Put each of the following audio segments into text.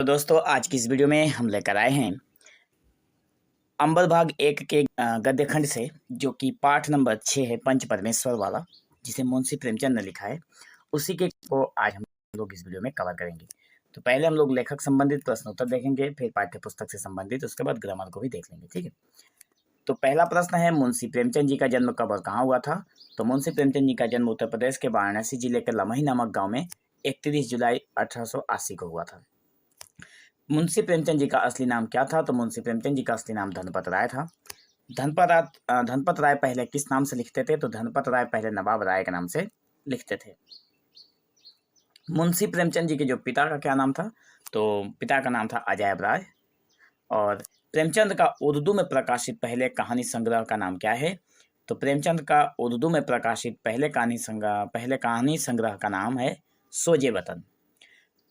तो दोस्तों आज की इस वीडियो में हम लेकर आए हैं अंबर भाग 1 के गद्य खंड से, जो कि पाठ नंबर 6 है पंच परमेश्वर वाला, जिसे मुंशी प्रेमचंद ने लिखा है। उसी के को आज हम लोग इस वीडियो में कवर करेंगे। तो पहले हम लोग लेखक संबंधित प्रश्न उत्तर देखेंगे, फिर पाठ्य पुस्तक से संबंधित, उसके बाद ग्रामर को भी देख लेंगे। ठीक है। तो पहला प्रश्न है, मुंशी प्रेमचंद जी का जन्म कब और कहाँ हुआ था? तो मुंशी प्रेमचंद जी का जन्म उत्तर प्रदेश के वाराणसी जिले के लमही नामक गाँव में 31 जुलाई 1880 को हुआ था। मुंशी प्रेमचंद जी का असली नाम क्या था? तो मुंशी प्रेमचंद जी का असली नाम धनपत राय था। धनपत राय पहले किस नाम से लिखते थे? तो धनपत राय पहले नवाब राय के नाम से लिखते थे। मुंशी प्रेमचंद जी के जो पिता का क्या नाम था? तो पिता का नाम था अजायब राय। और प्रेमचंद का उर्दू में प्रकाशित पहले कहानी संग्रह का नाम क्या है? तो प्रेमचंद का उर्दू में प्रकाशित पहले कहानी संग्रह का नाम है सोजे वतन।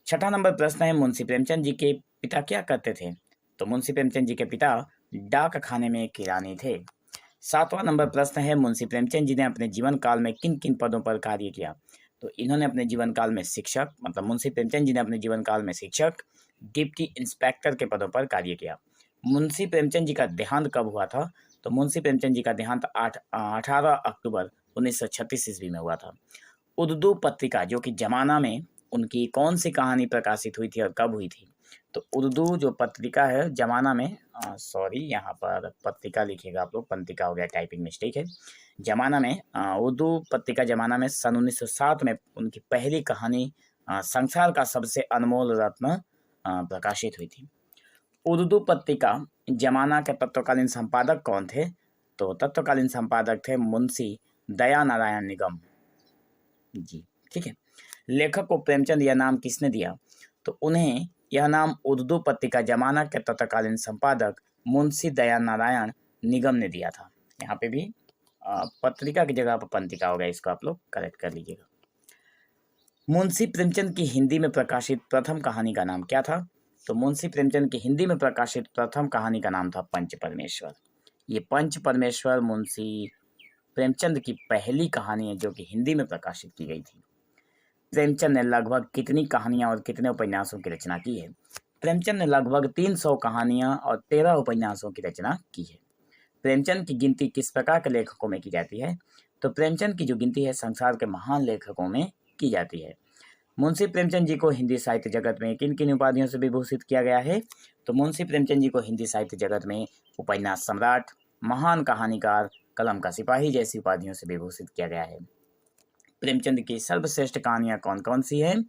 छठा नंबर प्रश्न है, मुंशी प्रेमचंद जी के पिता क्या करते थे? तो मुंशी प्रेमचंद जी के पिता डाक खाने में किरानी थे। सातवां नंबर प्रश्न है, मुंशी प्रेमचंद जी ने अपने जीवन काल में किन किन पदों पर कार्य किया? तो इन्होंने अपने जीवन काल में शिक्षक, मतलब मुंशी प्रेमचंद जी ने अपने जीवन काल में शिक्षक, डिप्टी इंस्पेक्टर के पदों पर कार्य किया। मुंशी प्रेमचंद जी का देहांत कब हुआ था? तो मुंशी प्रेमचंद जी का देहांत 18 अक्टूबर 1936 ईस्वी में हुआ था। उर्दू पत्रिका जो कि जमाना में उनकी कौन सी कहानी प्रकाशित हुई थी और कब हुई थी? तो उर्दू जो पत्रिका है जमाना में, सॉरी यहाँ पर पत्रिका लिखिएगा आप लोग, पत्रिका हो गया, टाइपिंग मिस्टेक है। जमाना में उर्दू पत्रिका जमाना में सन 1907 में उनकी पहली कहानी संसार का सबसे अनमोल रत्न प्रकाशित हुई थी। उर्दू पत्रिका जमाना के तत्कालीन संपादक कौन थे? तो तत्कालीन संपादक थे मुंशी दया नारायण निगम जी। ठीक है। लेखक को प्रेमचंद यह नाम किसने दिया? तो उन्हें यह नाम उर्दू पत्रिका जमाना के तत्कालीन संपादक मुंशी दया नारायण निगम ने दिया था। यहाँ पे भी पत्रिका की जगह पर पंत्रिका हो गया, इसको आप लोग करेक्ट कर लीजिएगा। मुंशी प्रेमचंद की हिंदी में प्रकाशित प्रथम कहानी का नाम क्या था? तो मुंशी प्रेमचंद की हिंदी में प्रकाशित प्रथम कहानी का नाम था पंच परमेश्वर। ये पंच परमेश्वर मुंशी प्रेमचंद की पहली कहानी है जो कि हिंदी में प्रकाशित की गई थी। प्रेमचंद ने लगभग कितनी कहानियां और कितने उपन्यासों की रचना की है? प्रेमचंद ने लगभग 300 कहानियां और 13 उपन्यासों की रचना की है। प्रेमचंद की गिनती किस प्रकार के लेखकों में की जाती है? तो प्रेमचंद की जो गिनती है संसार के महान लेखकों में की जाती है। मुंशी प्रेमचंद जी को हिंदी साहित्य जगत में किन किन उपाधियों से विभूषित किया गया है? तो मुंशी प्रेमचंद जी को हिंदी साहित्य जगत में उपन्यास सम्राट, महान कहानीकार, कलम का सिपाही जैसी उपाधियों से विभूषित किया गया है। प्रेमचंद की सर्वश्रेष्ठ कहानियाँ कौन कौन सी हैं?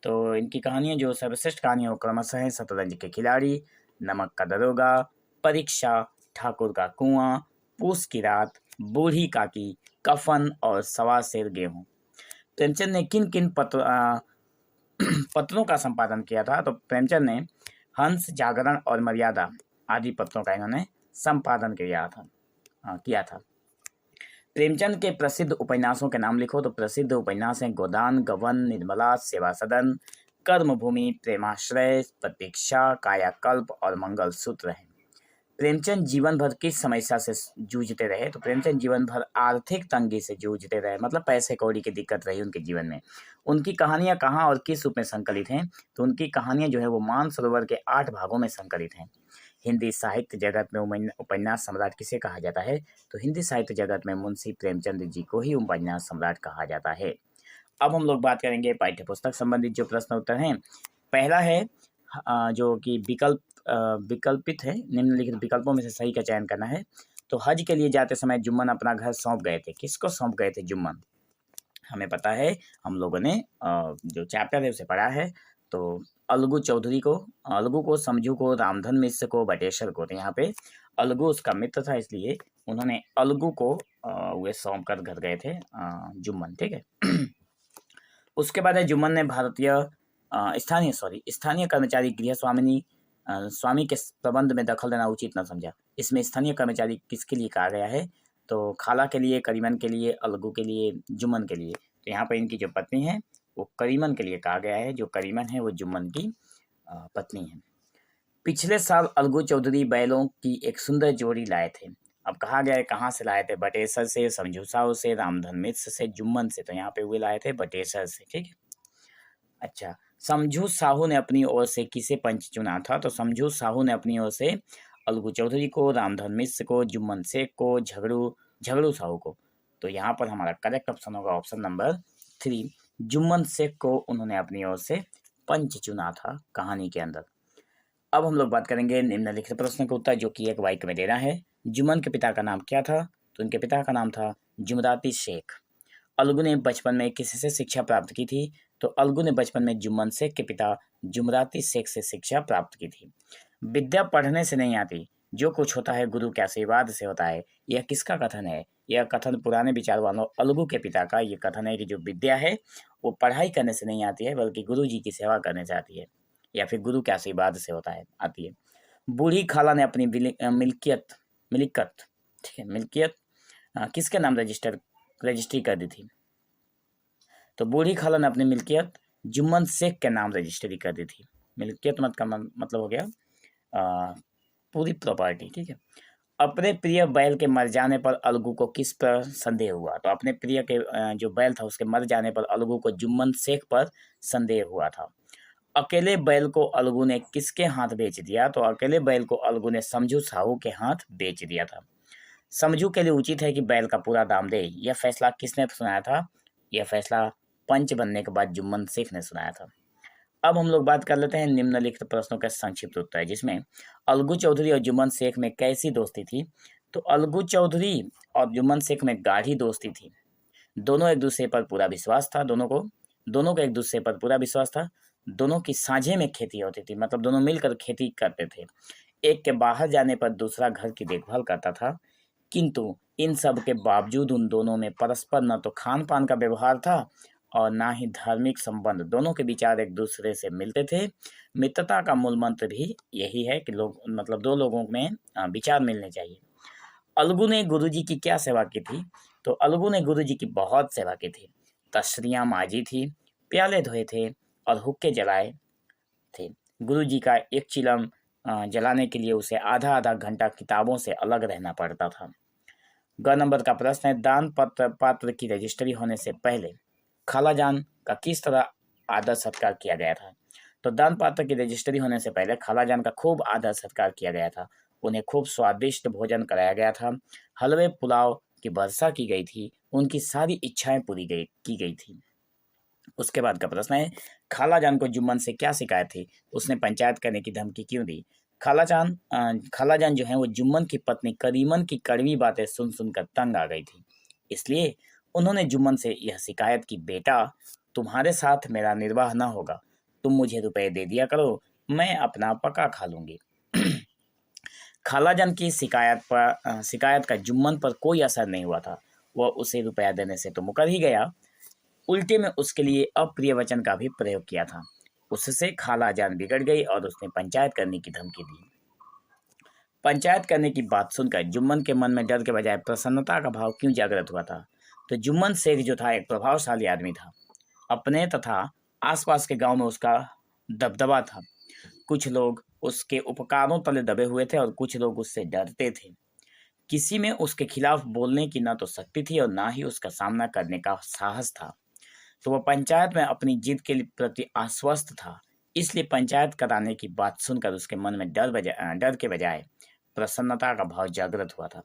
तो इनकी कहानियाँ जो सर्वश्रेष्ठ कहानियाँ वो क्रमशः हैं शतरंज के खिलाड़ी, नमक का दरोगा, परीक्षा, ठाकुर का कुआं, पूस की रात, बूढ़ी काकी, कफन और सवा सेर गेहूं। प्रेमचंद ने किन किन पत्रों का संपादन किया था? तो प्रेमचंद ने हंस, जागरण और मर्यादा आदि पत्रों का इन्होंने संपादन किया था। प्रेमचंद के प्रसिद्ध उपन्यासों के नाम लिखो। तो प्रसिद्ध उपन्यास हैं गोदान, गबन, निर्मला, सेवा सदन, कर्मभूमि, प्रेमाश्रय, प्रतीक्षा, कायाकल्प और मंगलसूत्र हैं। प्रेमचंद जीवन भर किस समस्या से जूझते रहे? तो प्रेमचंद जीवन भर आर्थिक तंगी से जूझते रहे, मतलब पैसे कौड़ी की दिक्कत रही उनके जीवन में। उनकी कहानियां कहाँ और किस रूप में संकलित हैं? तो उनकी कहानियां जो है वो मानसरोवर के 8 भागों में संकलित हैं। हिंदी साहित्य जगत में उपन्यास सम्राट किसे कहा जाता है? तो हिंदी साहित्य जगत में मुंशी प्रेमचंद जी को ही उपन्यास सम्राट कहा जाता है। अब हम लोग बात करेंगे पाठ्य पुस्तक संबंधित जो प्रश्न उत्तर हैं। पहला है जो कि विकल्पित है, निम्नलिखित विकल्पों में से सही का चयन करना है। तो हज के लिए जाते समय जुम्मन अपना घर सौंप गए थे। किसको सौंप गए थे जुम्मन? हमें पता है, हम लोगों ने जो चैप्टर है उसे पढ़ा है। तो अलगू को, समझू को, रामधन मिश्र को, बटेश्वर को। तो यहाँ पे अलगू उसका मित्र था, इसलिए उन्होंने अलगू को वे सौंप कर घर गए थे जुम्मन। ठीक है। उसके बाद है जुम्मन ने स्थानीय कर्मचारी गृह स्वामी के प्रबंध में दखल देना उचित न समझा। इसमें स्थानीय कर्मचारी किसके लिए कहा गया है? तो खाला के लिए, करीमन के लिए, अलगू के लिए, जुम्मन के लिए। तो यहाँ पर इनकी जो पत्नी है वो करीमन के लिए कहा गया है। जो करीमन है वो जुम्मन की पत्नी है। पिछले साल अलगू चौधरी बैलों की एक सुंदर जोड़ी लाए थे। अब कहा गया है कहाँ से लाए थे? बटेसर से, समझू साहू से, रामधन मिश्र से, जुम्मन से। तो यहाँ पे वे लाए थे बटेसर से। ठीक है। अच्छा, समझू साहू ने अपनी ओर से किसे पंच चुना था? तो समझू साहू ने अपनी ओर से अलगू चौधरी को, रामधन मिश्र को, जुम्मन शेख को, झगड़ू साहू को। तो यहाँ पर हमारा करेक्ट ऑप्शन होगा ऑप्शन नंबर 3, जुम्मन शेख को उन्होंने अपनी ओर से पंच चुना था कहानी के अंदर। अब हम लोग बात करेंगे निम्नलिखित प्रश्न का उत्तर, जो कि एक वाक्य में देना है। जुम्मन के पिता का नाम क्या था? तो उनके पिता का नाम था जुमराती शेख। अलगू ने बचपन में किससे शिक्षा प्राप्त की थी? तो अलगू ने बचपन में जुम्मन शेख के पिता जुमराती शेख से शिक्षा प्राप्त की थी। विद्या पढ़ने से नहीं आती, जो कुछ होता है गुरु के आशीर्वाद से होता है। यह किसका कथन है? यह कथन पुराने विचार वालों अलगू के पिता का ये कथन है कि जो विद्या है वो पढ़ाई करने से नहीं आती है, बल्कि गुरु जी की सेवा करने से आती है, या फिर गुरु के आशीर्वाद से होता है आती है। बूढ़ी खाला ने अपनी मिल्कियत ठीक है, मिल्कियत किसके नाम रजिस्ट्री कर दी थी? तो बूढ़ी खाला ने अपनी मिल्कियत जुम्मन शेख के नाम रजिस्ट्री कर दी थी। मिल्कियत का मतलब हो गया पूरी प्रॉपर्टी। ठीक है। अपने प्रिय बैल के मर जाने पर अलगू को किस पर संदेह हुआ? तो अपने प्रिय के जो बैल था उसके मर जाने पर अलगू को जुम्मन शेख पर संदेह हुआ था। अकेले बैल को अलगू ने किसके हाथ बेच दिया? तो अकेले बैल को अलगू ने समझू साहू के हाथ बेच दिया था। समझू के लिए उचित है कि बैल का पूरा दाम दे, यह फैसला किसने सुनाया था? यह फैसला पंच बनने के बाद जुम्मन शेख ने सुनाया था। अब हम लोग बात कर लेते हैं निम्नलिखित प्रश्नों का संक्षिप्त उत्तर, जिसमें अलगू चौधरी और जुम्मन शेख में कैसी दोस्ती थी? तो अलगू चौधरी और जुम्मन शेख में गाढ़ी दोस्ती थी। दोनों एक दूसरे पर पूरा विश्वास था, दोनों को एक दूसरे पर पूरा विश्वास था। दोनों की साझे में खेती होती थी, मतलब दोनों मिलकर खेती करते थे। एक के बाहर जाने पर दूसरा घर की देखभाल करता था। किंतु इन सब के बावजूद उन दोनों में परस्पर न तो खान पान का व्यवहार था और ना ही धार्मिक संबंध। दोनों के विचार एक दूसरे से मिलते थे। मित्रता का मूल मंत्र भी यही है कि दो लोगों में विचार मिलने चाहिए। अलगू ने गुरुजी की क्या सेवा की थी? तो अलगू ने गुरुजी की बहुत सेवा की थी। तशरियाँ माजी थी, प्याले धोए थे और हुक्के जलाए थे। गुरुजी का एक चिलम जलाने के लिए उसे आधा आधा घंटा किताबों से अलग रहना पड़ता था। ग नंबर का प्रश्न है, दान पात्र की रजिस्ट्री होने से पहले खालाजान का किस तरह आदर सत्कार किया गया था? तो दान पात्र की रजिस्ट्री होने से पहले खालाजान का खूब आदर सत्कार किया गया था। उन्हें खूब स्वादिष्ट भोजन कराया गया था। हलवे पुलाव की वर्षा की गई थी। उनकी सारी इच्छाएं की गई थी। उसके बाद का प्रश्न है, खालाजान को जुम्मन से क्या शिकायत थी? उसने पंचायत करने की धमकी क्यों दी? खालाजान जो है वो जुम्मन की पत्नी करीमन की कड़वी बातें सुन सुनकर तंग आ गई थी। इसलिए उन्होंने जुम्मन से यह शिकायत की, बेटा तुम्हारे साथ मेरा निर्वाह न होगा, तुम मुझे रुपए दे दिया करो, मैं अपना पका खा लूंगी। खालाजान की शिकायत का जुम्मन पर कोई असर नहीं हुआ था। वह उसे रुपया देने से तो मुकर ही गया, उल्टे में उसके लिए अप्रिय वचन का भी प्रयोग किया था। उससे खालाजान बिगड़ गई और उसने पंचायत करने की धमकी दी। पंचायत करने की बात सुनकर जुम्मन के मन में डर के बजाय प्रसन्नता का भाव क्यों जागृत हुआ था? तो जुम्मन शेख जो था एक प्रभावशाली आदमी था। अपने तथा आसपास के गांव में उसका दबदबा था। कुछ लोग उसके उपकारों तले दबे हुए थे और कुछ लोग उससे डरते थे। किसी में उसके खिलाफ बोलने की न तो शक्ति थी और ना ही उसका सामना करने का साहस था। तो वह पंचायत में अपनी जीत के प्रति आश्वस्त था। इसलिए पंचायत कराने की बात सुनकर उसके मन में डर के बजाय प्रसन्नता का भाव जागृत हुआ था।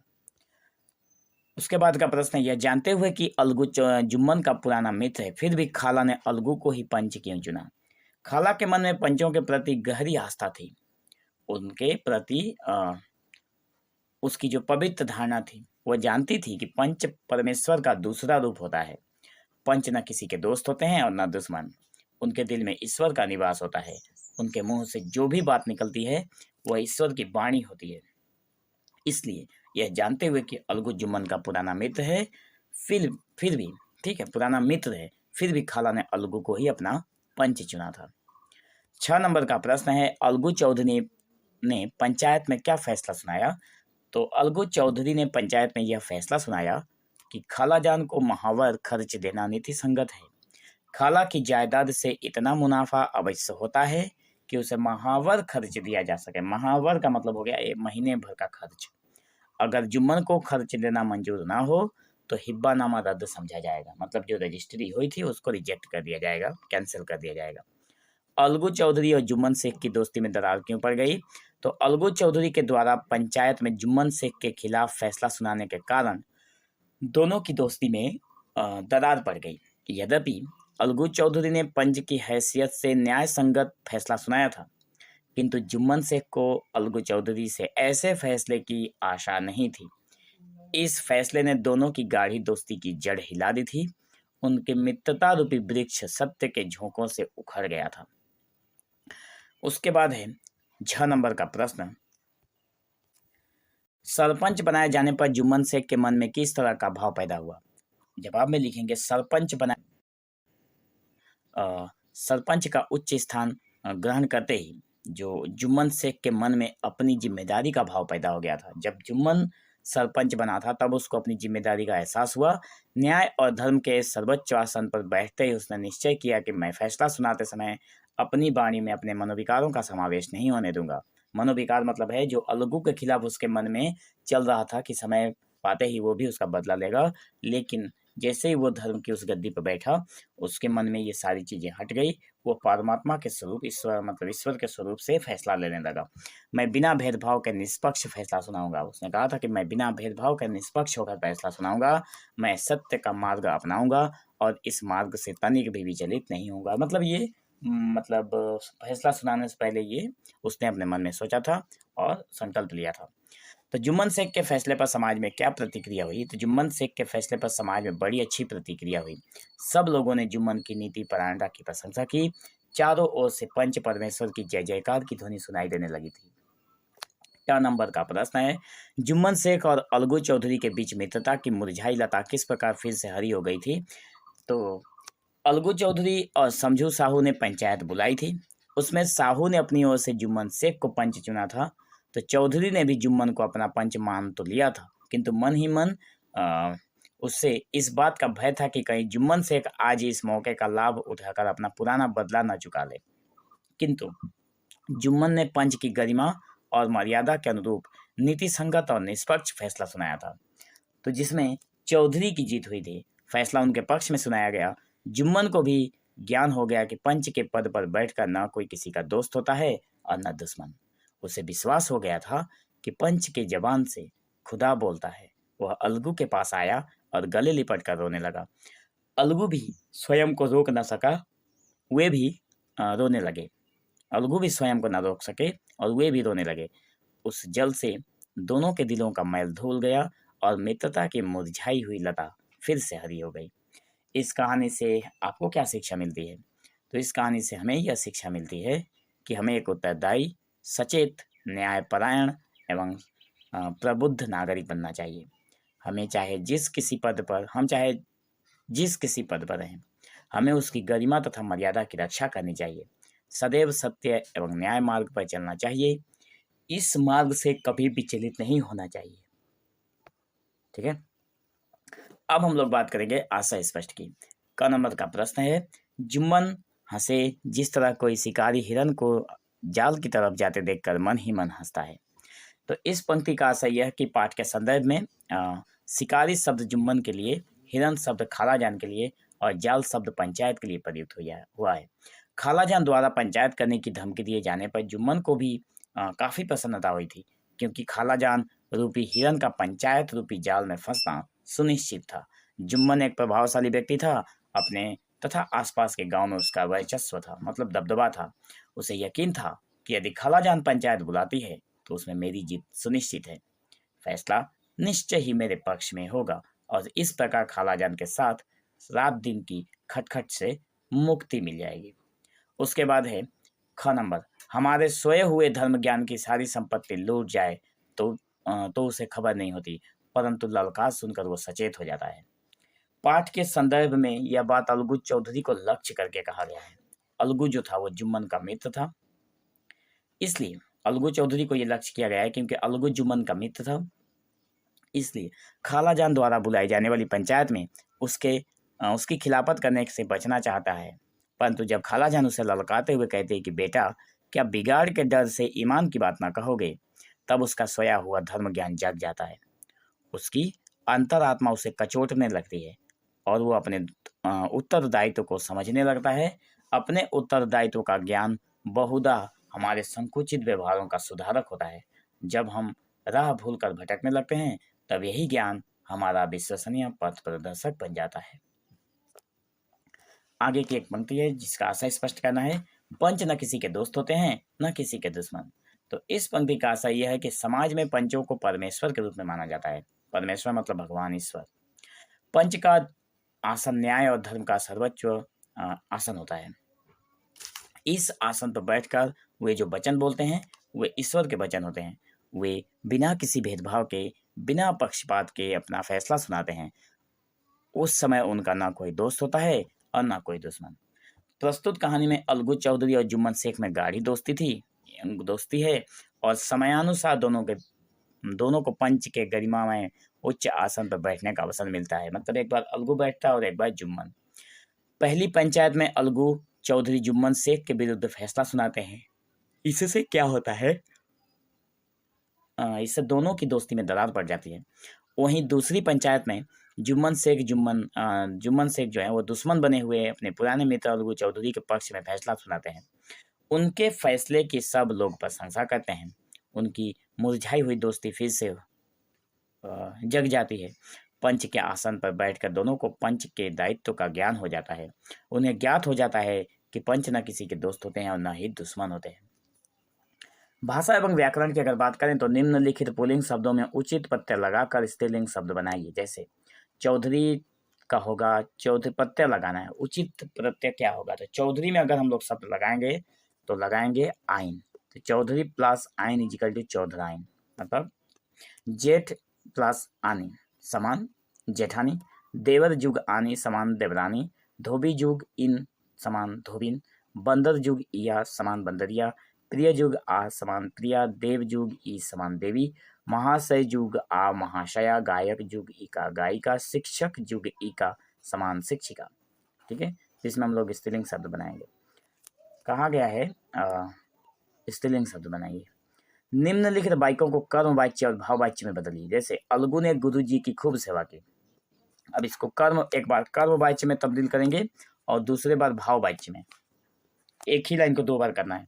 उसके बाद का प्रश्न है, यह जानते हुए कि अलगू जुम्मन का पुराना मित्र है, फिर भी खाला ने अलगू को ही पंच क्यों चुना? खाला के मन में पंचों के प्रति गहरी आस्था थी। उनके प्रति उसकी जो पवित्र धारणा थी, वह जानती थी कि पंच परमेश्वर का दूसरा रूप होता है। पंच न किसी के दोस्त होते हैं और न दुश्मन। उनके दिल में ईश्वर का निवास होता है। उनके मुंह से जो भी बात निकलती है वह ईश्वर की वाणी होती है। इसलिए यह जानते हुए कि अलगू जुम्मन का पुराना मित्र है, फिर भी ठीक है, पुराना मित्र है, फिर भी खाला ने अलगू को ही अपना पंच चुना था। 6 नंबर का प्रश्न है, अलगू चौधरी ने पंचायत में क्या फैसला सुनाया? तो अलगू चौधरी ने पंचायत में यह फैसला सुनाया कि खालाजान को महावर खर्च देना नीति संगत है। खाला की जायदाद से इतना मुनाफा अवश्य होता है कि उसे महावर खर्च दिया जा सके। महावर का मतलब हो गया एक महीने भर का खर्च। अगर जुम्मन को खर्च देना मंजूर ना हो तो हिब्बानामा रद्द समझा जाएगा, मतलब जो रजिस्ट्री हुई थी उसको रिजेक्ट कर दिया जाएगा, कैंसिल कर दिया जाएगा। अलगू चौधरी और जुम्मन शेख की दोस्ती में दरार क्यों पड़ गई? तो अलगू चौधरी के द्वारा पंचायत में जुम्मन शेख के खिलाफ फैसला सुनाने के कारण दोनों की दोस्ती में दरार पड़ गई। यद्यपि अलगू चौधरी ने पंच की हैसियत से न्याय संगत फैसला सुनाया था, किंतु जुम्मन शेख को अलगू चौधरी से ऐसे फैसले की आशा नहीं थी। इस फैसले ने दोनों की गाढ़ी दोस्ती की जड़ हिला दी थी। उनके मित्रता रूपी वृक्ष सत्य के झोंकों से उखड़ गया था। उसके बाद है 6 नंबर का प्रश्न। सरपंच बनाए जाने पर जुम्मन शेख के मन में किस तरह का भाव पैदा हुआ? जवाब में लिखेंगे सरपंच का उच्च स्थान ग्रहण करते ही जो जुम्मन शेख के मन में अपनी जिम्मेदारी का भाव पैदा हो गया था। जब जुम्मन सरपंच बना था तब उसको अपनी जिम्मेदारी का एहसास हुआ। न्याय और धर्म के सर्वोच्च आसन पर बैठते ही उसने निश्चय किया कि मैं फैसला सुनाते समय अपनी वाणी में अपने मनोविकारों का समावेश नहीं होने दूंगा। मनोविकार मतलब है जो अलगू के खिलाफ उसके मन में चल रहा था कि समय पाते ही वो भी उसका बदला लेगा, लेकिन जैसे ही वो धर्म की उस गद्दी पर बैठा उसके मन में ये सारी चीजें हट गई। वो परमात्मा के स्वरूप ईश्वर के स्वरूप से फैसला लेने लगा। मैं बिना भेदभाव के निष्पक्ष फैसला सुनाऊंगा। उसने कहा था कि मैं बिना भेदभाव के निष्पक्ष होकर फैसला सुनाऊंगा, मैं सत्य का मार्ग अपनाऊंगा और इस मार्ग से तनिक भी विचलित नहीं होऊंगा। मतलब फैसला सुनाने से पहले ये उसने अपने मन में सोचा था और संकल्प लिया था। तो जुम्मन शेख के फैसले पर समाज में क्या प्रतिक्रिया हुई? तो जुम्मन शेख के फैसले पर समाज में बड़ी अच्छी प्रतिक्रिया हुई। सब लोगों ने जुम्मन की नीति परायणता की प्रशंसा की। चारों ओर से पंच परमेश्वर की जय जयकार की ध्वनि सुनाई देने लगी थी। 4 नंबर का प्रश्न है, जुम्मन शेख और अलगू चौधरी के बीच मित्रता की मुरझाई लता किस प्रकार फिर से हरी हो गई थी? तो अलगू चौधरी और समझू साहू ने पंचायत बुलाई थी। उसमें साहू ने अपनी ओर से जुम्मन शेख को पंच चुना था, तो चौधरी ने भी जुम्मन को अपना पंच मान तो लिया था, किंतु मन ही मन उससे इस बात का भय था कि कहीं जुम्मन शेख आज इस मौके का लाभ उठाकर अपना पुराना बदला न चुका ले। किंतु जुम्मन ने पंच की गरिमा और मर्यादा के अनुरूप नीति संगत और निष्पक्ष फैसला सुनाया था, तो जिसमें चौधरी की जीत हुई थी। फैसला उनके पक्ष में सुनाया गया। जुम्मन को भी ज्ञान हो गया कि पंच के पद पर बैठकर न कोई किसी का दोस्त होता है और न दुश्मन। उसे विश्वास हो गया था कि पंच के जबान से खुदा बोलता है। वह अलगू के पास आया और गले लिपट कर रोने लगा। अलगू भी स्वयं को रोक न सका, वे भी रोने लगे। अलगू भी स्वयं को न रोक सके और वे भी रोने लगे। उस जल से दोनों के दिलों का मैल धुल गया और मित्रता की मुरझाई हुई लता फिर से हरी हो गई। इस कहानी से आपको क्या शिक्षा मिलती है? तो इस कहानी से हमें यह शिक्षा मिलती है कि हमें एक उत्तरदायी, सचेत, न्यायपरायण एवं प्रबुद्ध नागरिक बनना चाहिए। हमें चाहे जिस किसी पद पर रहें, हमें उसकी गरिमा तथा मर्यादा की रक्षा करनी चाहिए। सदैव सत्य एवं न्याय मार्ग पर चलना चाहिए। इस मार्ग से कभी विचलित नहीं होना चाहिए। ठीक है, अब हम लोग बात करेंगे आशय स्पष्ट की। क नंबर का प्रश्न है, जुम्मन हंसे जिस तरह कोई शिकारी हिरन को जाल की तरफ जाते देखकर मन ही मन हंसता है। तो इस पंक्ति का आशय यह कि पाठ के संदर्भ में शिकारी शब्द जुम्मन के लिए, हिरन शब्द खालाजान के लिए और जाल शब्द पंचायत के लिए प्रयुक्त हुआ है। खालाजान द्वारा पंचायत करने की धमकी दिए जाने पर जुम्मन को भी काफी प्रसन्नता हुई थी, क्योंकि खालाजान रूपी हिरन का पंचायत रूपी जाल में फंसना सुनिश्चित था। जुम्मन एक प्रभावशाली व्यक्ति था। अपने तथा आसपास के गांव में उसका वर्चस्व था, मतलब दबदबा था। उसे यकीन था कि यदि खालाजान पंचायत बुलाती है तो उसमें मेरी जीत सुनिश्चित है। फैसला निश्चय ही मेरे पक्ष में होगा और इस प्रकार खालाजान के साथ रात दिन की खटखट से मुक्ति मिल जाएगी। उसके बाद है ख नंबर, हमारे सोए हुए धर्म ज्ञान की सारी संपत्ति लूट जाए तो उसे खबर नहीं होती, परंतु ललकार सुनकर वो सचेत हो जाता है। पाठ के संदर्भ में यह बात अलगू चौधरी को लक्ष्य करके कहा गया है। अलगू जो था वो जुम्मन का मित्र था, इसलिए अलगू चौधरी को यह लक्ष्य किया गया है क्योंकि अलगू जुम्मन का मित्र था। इसलिए खालाजान द्वारा बुलाई जाने वाली पंचायत में उसकी खिलाफत करने से बचना चाहता है, परंतु जब खालाजान उसे ललकारते हुए कहते हैं कि बेटा क्या बिगाड़ के डर से ईमान की बात ना कहोगे, तब उसका सोया हुआ धर्म ज्ञान जग जाता है। उसकी अंतरात्मा उसे कचोटने लगती है और वो अपने उत्तरदायित्व को समझने लगता है अपने उत्तरदायित्व का ज्ञान बहुधा हमारे संकुचित व्यवहारों का सुधारक होता है। जब हम राह भूलकर भटकने लगते हैं तब यही ज्ञान हमारा विश्वसनीय पथ प्रदर्शक बन जाता है। आगे की एक पंक्ति है जिसका आशय स्पष्ट करना है, पंच न किसी के दोस्त होते हैं न किसी के दुश्मन। तो इस पंक्ति का आशय यह है कि समाज में पंचों को परमेश्वर के रूप में माना जाता है। परमेश्वर मतलब भगवान ईश्वर। पंच का आसन न्याय और धर्म का सर्वोच्च आसन होता है। इस आसन पर बैठकर वे जो वचन बोलते हैं वे ईश्वर के वचन होते हैं। वे बिना किसी भेदभाव के, बिना पक्षपात के अपना फैसला सुनाते हैं। उस समय उनका ना कोई दोस्त होता है और ना कोई दुश्मन। प्रस्तुत कहानी में अलगू चौधरी और जुम्मन शेख में गाढ़ी दोस्ती है और समयानुसार दोनों को पंच के गरिमा में उच्च आसन पर बैठने का अवसर मिलता है। मतलब एक बार अलगू बैठता है और एक बार जुम्मन। पहली पंचायत में अलगू चौधरी जुम्मन शेख के विरुद्ध फैसला सुनाते हैं। इससे क्या होता है, इससे दोनों की दोस्ती में दरार पड़ जाती है। वहीं दूसरी पंचायत में जुम्मन शेख जो है वो दुश्मन बने हुए अपने पुराने मित्र अलगू चौधरी के पक्ष में फैसला सुनाते हैं। उनके फैसले की सब लोग प्रशंसा करते हैं। उनकी मुरझाई हुई दोस्ती फिर से जग जाती है। पंच के आसन पर बैठकर दोनों को पंच के दायित्व का ज्ञान हो जाता है। उन्हें ज्ञात हो जाता है कि पंच न किसी के दोस्त होते हैं और न ही दुश्मन होते हैं। भाषा एवं व्याकरण की अगर बात करें तो निम्नलिखित पुल्लिंग शब्दों में उचित प्रत्यय लगाकर स्त्रीलिंग शब्द बनाइए। जैसे चौधरी का होगा, चौधरी प्रत्यय लगाना है, उचित प्रत्यय क्या होगा, तो चौधरी में अगर हम लोग शब्द लगाएंगे तो लगाएंगे आइन। तो चौधरी प्लस आइन इजिकल टू चौधराइन। मतलब जेठ प्लस आनी समान जेठानी, देवर जुग आनी समान देवरानी, धोबी जुग इन समान धोबिन, बंदर जुग इया समान बंदरिया, प्रिय जुग आ समान प्रिया, देव जुग ई समान देवी, महाशय जुग आ महाशया, गायक जुग ई का गायिका, शिक्षक जुग ई का समान शिक्षिका। ठीक है, इसमें हम लोग स्त्रीलिंग शब्द बनाएंगे। कहा गया है स्त्रीलिंग शब्द बनाइए। निम्नलिखित वाक्यों को कर्मवाच्य और भाववाच्य में बदलिए। जैसे अलगू ने गुरु जी की खूब सेवा की। अब इसको एक बार कर्मवाच्य में तब्दील करेंगे और दूसरे बार भाववाच्य में। एक ही लाइन को दो बार करना है।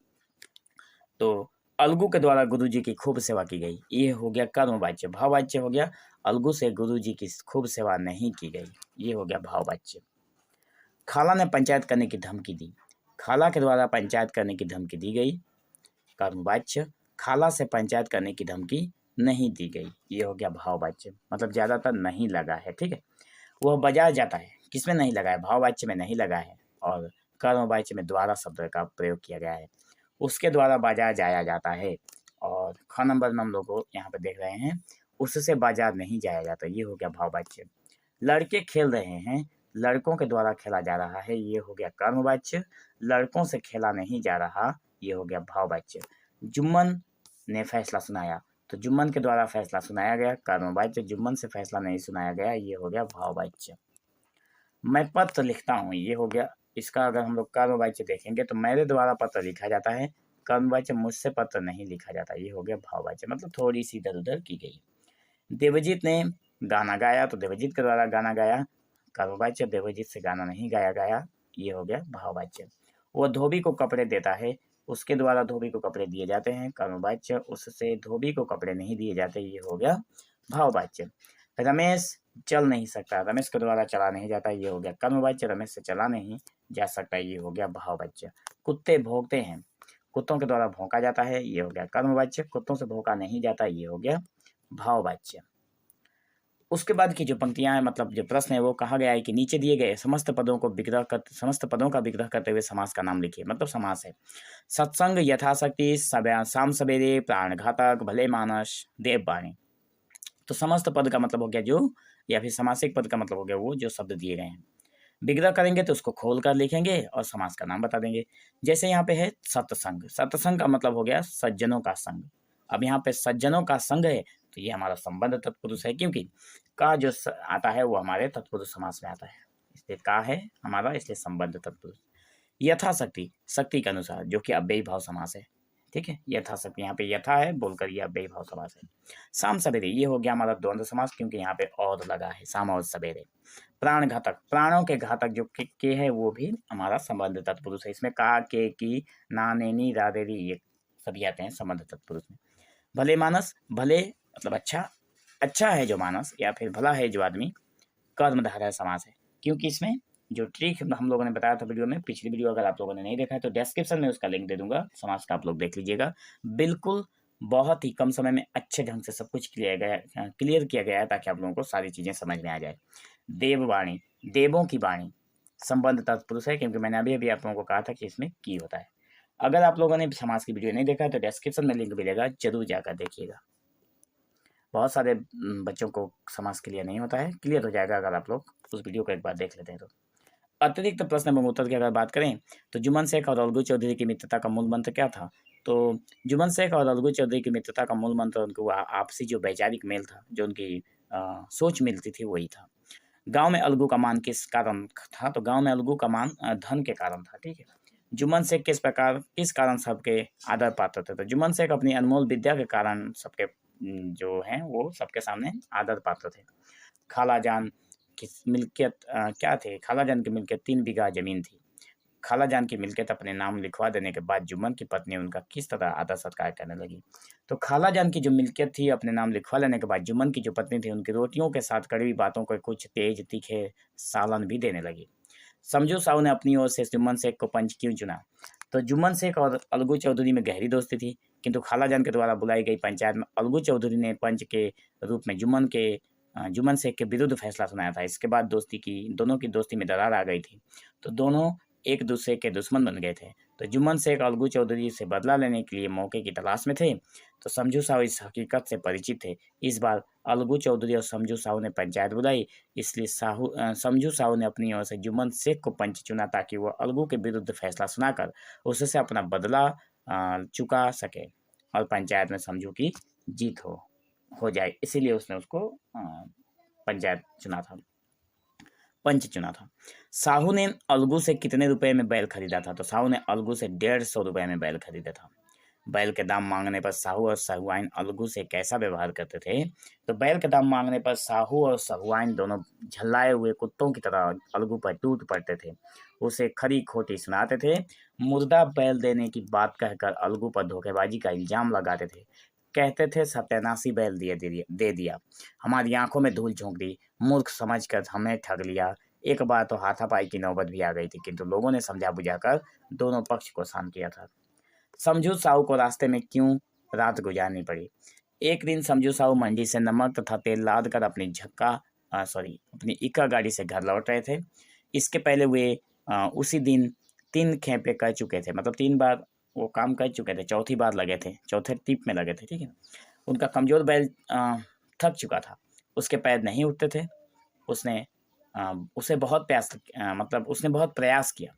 तो अलगू के द्वारा गुरु जी की खूब सेवा की गई, ये हो गया कर्मवाच्य। भाववाच्य हो गया अलगू से गुरु जी की खूब सेवा नहीं की गई, ये हो गया भाववाच्य। खाला ने पंचायत करने की धमकी दी। खाला के द्वारा पंचायत करने की धमकी दी गई, कर्मवाच्य। खाला से पंचायत करने की धमकी नहीं दी गई, ये हो गया भाववाच्य। मतलब ज्यादातर नहीं लगा है। ठीक है, वह बाजार जाता है, किसमें नहीं लगा है, भाववाच्य में नहीं लगा है और कर्मवाच्य में द्वारा शब्द का प्रयोग किया गया है। उसके द्वारा बाजार जाया जाता है। और ख नंबर में हम लोग को यहाँ पे देख रहे हैं, उससे बाजार नहीं जाया जाता, ये हो गया भाववाच्य। लड़के खेल रहे हैं, लड़कों के द्वारा खेला जा रहा है, ये हो गया कर्मवाच्य। लड़कों से खेला नहीं जा रहा, ये हो गया भाववाच्य। जुम्मन ने फैसला सुनाया, तो जुम्मन के द्वारा फैसला सुनाया गया, कर्मवाच्य। जुम्मन से फैसला नहीं सुनाया गया, ये हो गया भाववाच्य। मैं पत्र लिखता हूँ, ये हो गया। इसका अगर हम लोग कर्मवाच्य देखेंगे तो मेरे द्वारा पत्र लिखा जाता है, कर्मवाच्य मुझसे पत्र नहीं लिखा जाता, ये हो गया भाववाच्य। मतलब थोड़ी सी इधर उधर की गई। देवजीत ने गाना गाया, तो देवजीत के द्वारा गाना गाया, कर्मवाच्य। देवजीत से गाना नहीं गाया गया, ये हो गया भाववाच्य। वह धोबी को कपड़े देता है, उसके द्वारा धोबी को कपड़े दिए जाते हैं, कर्मवाच्य। उससे धोबी को कपड़े नहीं दिए जाते, ये हो गया भाववाच्य। रमेश चल नहीं सकता, रमेश के द्वारा चला नहीं जाता, ये हो गया कर्मवाच्य। रमेश से चला नहीं जा सकता, ये हो गया भाववाच्य। कुत्ते भौंकते हैं, कुत्तों के द्वारा भौंका जाता है, ये हो गया कर्मवाच्य। कुत्तों से भौंका नहीं जाता, ये हो गया भाववाच्य। उसके बाद की जो पंक्तियां हैं, मतलब जो प्रश्न है, वो कहा गया है कि नीचे दिए गए समस्त पदों का विग्रह करते हुए समास का नाम लिखिए। मतलब समास है सत्संग, यथाशक्ति, शाम सवेरे, प्राणघातक, भले मानस, देववाणी। तो समस्त पद का मतलब हो गया जो, या फिर समासिक पद का मतलब हो गया वो जो शब्द दिए गए हैं। विग्रह करेंगे तो उसको खोल कर लिखेंगे और समास का नाम बता देंगे। जैसे यहाँ पे है सत्संग, सत्संग का मतलब हो गया सज्जनों का संग। अब यहाँ पे सज्जनों का संग है तो ये हमारा संबंध तत्पुरुष है, क्योंकि का जो आता है वो हमारे तत्पुरुष समास में आता है, इसलिए का है हमारा, इसलिए संबंध तत्पुरुष। यथाशक्ति, शक्ति के अनुसार, जो कि अव्ययी भाव समास है। ठीक है। यथा सब यहाँ पे यथा है बोलकर यह बेभाव समास है। शाम सवेरे ये हो गया हमारा द्वंद्व समास, क्योंकि यहाँ पे और लगा है, शाम और सवेरे। प्राण घातक, प्राणों के घातक जो के है वो भी हमारा संबंध तत्पुरुष है। इसमें का, के, की, ना, नेनी, रा, दे, री ये सभी आते हैं संबंध तत्पुरुष में। भले मानस, भले मतलब अच्छा, अच्छा है जो मानस या फिर भला है जो आदमी, कर्मधारय समास है। क्योंकि इसमें जो ट्रिक हम लोगों ने बताया था वीडियो में, पिछली वीडियो अगर आप लोगों ने नहीं देखा है तो डिस्क्रिप्शन में उसका लिंक दे दूंगा, समास का आप लोग देख लीजिएगा। बिल्कुल बहुत ही कम समय में अच्छे ढंग से सब कुछ क्लियर किया गया है, ताकि आप लोगों को सारी चीज़ें समझ में आ जाए। देववाणी, देवों की वाणी संबंध तत्पुरुष है, क्योंकि मैंने अभी अभी आप लोगों को कहा था कि इसमें की होता है। अगर आप लोगों ने समास की वीडियो नहीं देखा है तो डिस्क्रिप्शन में लिंक मिलेगा, जरूर जाकर देखिएगा। बहुत सारे बच्चों को समास क्लियर नहीं होता है, क्लियर हो जाएगा अगर आप लोग उस वीडियो को एक बार देख लेते हैं तो। अतिरिक्त प्रश्न एवं उत्तर की अगर बात करें तो जुम्मन शेख और अलगू चौधरी की मित्रता का मूल मंत्र क्या था? तो जुम्मन शेख और अलगू चौधरी की मित्रता का मूल मंत्र उनको आपसी जो वैचारिक मेल था, जो उनकी सोच मिलती थी, वही था। गांव में अलगू का मान किस कारण था? तो गांव में अलगू का मान धन के कारण था। ठीक है। जुम्मन शेख किस कारण सबके आदर पात्र थे? तो जुम्मन शेख अपनी अनमोल विद्या के कारण सबके जो हैं वो सबके सामने आदर पात्र थे। खालाजान की मिल्कियत क्या थे? खालाजान की मिल्कियत 3 बीघा जमीन थी। खालाजान की मिल्कियत अपने नाम लिखवा देने के बाद जुम्मन की पत्नी उनका किस तरह आदर सत्कार करने लगी? तो खालाजान की जो मिल्कियत थी अपने नाम लिखवा लेने के बाद जुम्मन की जो पत्नी थी उनकी रोटियों के साथ कड़वी बातों को कुछ तेज तीखे सालन भी देने लगी। समझू साहू ने अपनी ओर से जुम्मन शेख को पंच क्यों चुना? तो जुम्मन शेख और अलगू चौधरी में गहरी दोस्ती थी, किंतु खालाजान के द्वारा बुलाई गई पंचायत में अलगू चौधरी ने पंच के रूप में जुम्मन शेख के विरुद्ध फैसला सुनाया था। इसके बाद दोनों की दोस्ती में दरार आ गई थी, तो दोनों एक दूसरे के दुश्मन बन गए थे। तो जुम्मन शेख अलगू चौधरी से बदला लेने के लिए मौके की तलाश में थे। तो समझू साहू इस हकीकत से परिचित थे। इस बार अलगू चौधरी और समझू साहू ने पंचायत बुलाई, इसलिए समझू साहू ने अपनी ओर से जुम्मन शेख को पंच चुना, ताकि वह अलगू के विरुद्ध फैसला सुनाकर उससे अपना बदला चुका सके और पंचायत में समझू की जीत हो जाए। इसीलिए उसने उसको पंचायत चुना था, पंच चुना था। साहू ने अलगू से कितने रुपए में बैल खरीदा था? तो साहू ने अलगू से 150 रुपए में बैल खरीदा था। बैल के दाम मांगने पर साहू और साहूआइन अलगू से कैसा व्यवहार करते थे? तो बैल के दाम मांगने पर साहू और साहूआइन दोनों झल्लाए हुए कुत्तों की तरह अलगू पर टूट पड़ते थे, उसे खरी खोटी सुनाते थे, मुर्दा बैल देने की बात कहकर अलगू पर धोखेबाजी का इल्जाम लगाते थे। कहते थे सत्यानाशी बैल दे दिया, हमारी आंखों में धूल झोंक दी, मूर्ख समझकर हमें ठग लिया। एक बार तो हाथापाई की नौबत भी आ गई थी, किंतु लोगों ने समझा बुझाकर दोनों पक्ष को शांत किया था। समझू साहू को रास्ते में क्यों रात गुजारनी पड़ी? एक दिन समझू साहू मंडी से नमक तथा तेल लाद कर अपनी इक्का गाड़ी से घर लौट रहे थे। इसके पहले वे उसी दिन 3 खेपे कर चुके थे, मतलब 3 बार वो काम कर चुके थे, चौथी बार लगे थे, चौथे टिप में लगे थे। ठीक है। उनका कमजोर बैल थक चुका था, उसके पैर नहीं उठते थे। उसने बहुत प्रयास किया,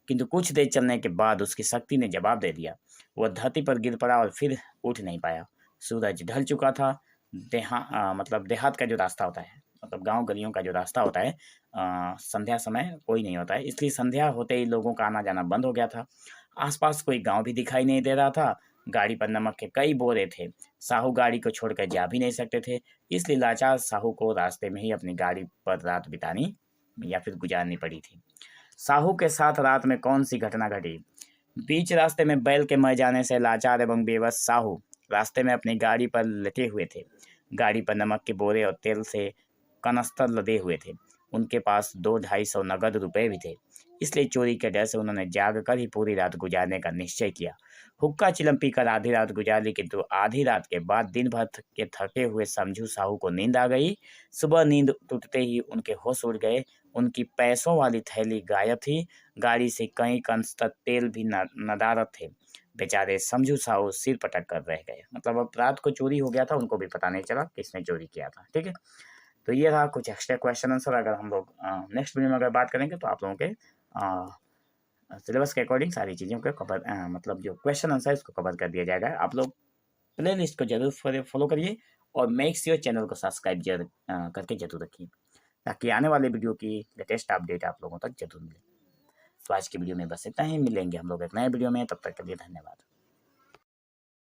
किंतु कुछ देर चलने के बाद उसकी शक्ति ने जवाब दे दिया। वह धरती पर गिर पड़ा और फिर उठ नहीं पाया। सूरज ढल चुका था। देहात का जो रास्ता होता है, मतलब गांव गलियों का जो रास्ता होता है, संध्या समय कोई नहीं होता है, इसलिए संध्या होते ही लोगों का आना जाना बंद हो गया था। आसपास कोई गांव भी दिखाई नहीं दे रहा था। गाड़ी पर नमक के कई बोरे थे। साहू गाड़ी को छोड़कर जा भी नहीं सकते थे, इसलिए लाचार साहू को रास्ते में ही अपनी गाड़ी पर रात बितानी या फिर गुजारनी पड़ी थी। साहू के साथ रात में कौन सी घटना घटी? बीच रास्ते में बैल के मर जाने से लाचार एवं बेबस साहू रास्ते में अपनी गाड़ी पर लेटे हुए थे। गाड़ी पर नमक के बोरे और तेल से कनस्तर लदे हुए थे। उनके पास 200-250 नगद रुपए भी थे, इसलिए चोरी के डर से उन्होंने जाग कर ही पूरी रात गुजारने का निश्चय किया। हुक्का चिलम पीकर आधी रात गुजार ली, किंतु आधी रात के बाद दिन भर के थके हुए समझू साहू को नींद आ गई। सुबह नींद टूटते ही उनके होश उड़ गए। उनकी पैसों वाली थैली गायब थी। गाड़ी से कई कनस्तर तेल भी नदारद थे। बेचारे समझू साहू सिर पटक कर रह गए। मतलब अब रात को चोरी हो गया था, उनको भी पता नहीं चला किसने चोरी किया था। ठीक है। तो ये रहा कुछ एक्स्ट्रा क्वेश्चन आंसर। अगर हम लोग नेक्स्ट वीडियो में अगर बात करेंगे तो आप लोगों के सिलेबस के अकॉर्डिंग सारी चीज़ों को कवर मतलब जो क्वेश्चन आंसर है उसको कवर कर दिया जाएगा। आप लोग प्ले लिस्ट को जरूर फॉलो करिए और मेक श्योर चैनल को सब्सक्राइब करके जरूर रखिए, ताकि आने वाले वीडियो की लेटेस्ट अपडेट आप लोगों तक जरूर मिले। तो आज की वीडियो में बस इतना ही, मिलेंगे हम लोग एक नए वीडियो में, तब तक के लिए धन्यवाद।